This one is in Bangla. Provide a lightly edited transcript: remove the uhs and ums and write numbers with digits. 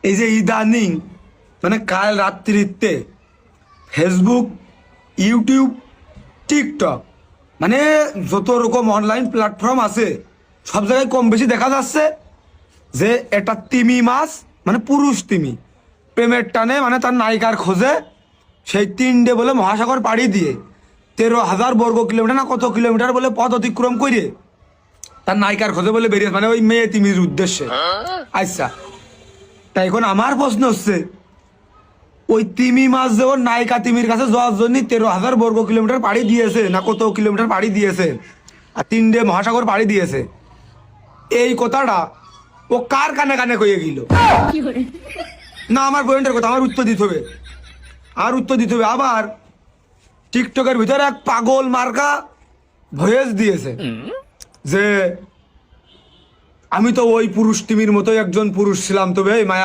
এই যে ইদানিং মানে কাল রাত্রিতে ফেসবুক, ইউটিউব, টিকটক মানে যত রকম অনলাইন প্ল্যাটফর্ম আছে সব জায়গায় কম বেশি দেখা যাচ্ছে যে এটা তিমি মাছ মানে পুরুষ তিমি প্রেমের টানে মানে তার নায়িকার খোঁজে সেই 3 ডে বলে মহাসাগর পাড়ি দিয়ে 13,000 বর্গ কিলোমিটার না কত কিলোমিটার বলে পথ অতিক্রম করে তার নায়িকার খোঁজে বলে বেরিয়ে মানে ওই মেয়ে তিমির উদ্দেশ্যে। আচ্ছা, তাই এখন আমার প্রশ্ন হচ্ছে ওই তিমি মাছ যে ওর নায়িকা তিমির কাছে যাওয়ার জন্য 13,000 বর্গ কিলোমিটার পাড়ি দিয়েছে না কত কিলোমিটার পাড়ি দিয়েছে আর 3 ডে মহাসাগর পাড়ি দিয়েছে, এই কথাটা ও কার কানে কানে কয়ে গেল? না আমার পয়েন্টের কথা আমার উত্তর দিতে হবে, আর উত্তর দিতে হবে। আবার টিকটকের ভিতরে এক পাগল মার্কা ভয়েস দিয়েছে যে আমি তো ওই পুরুষ তিমির মতোই একজন পুরুষ ছিলাম, তবে এই মায়া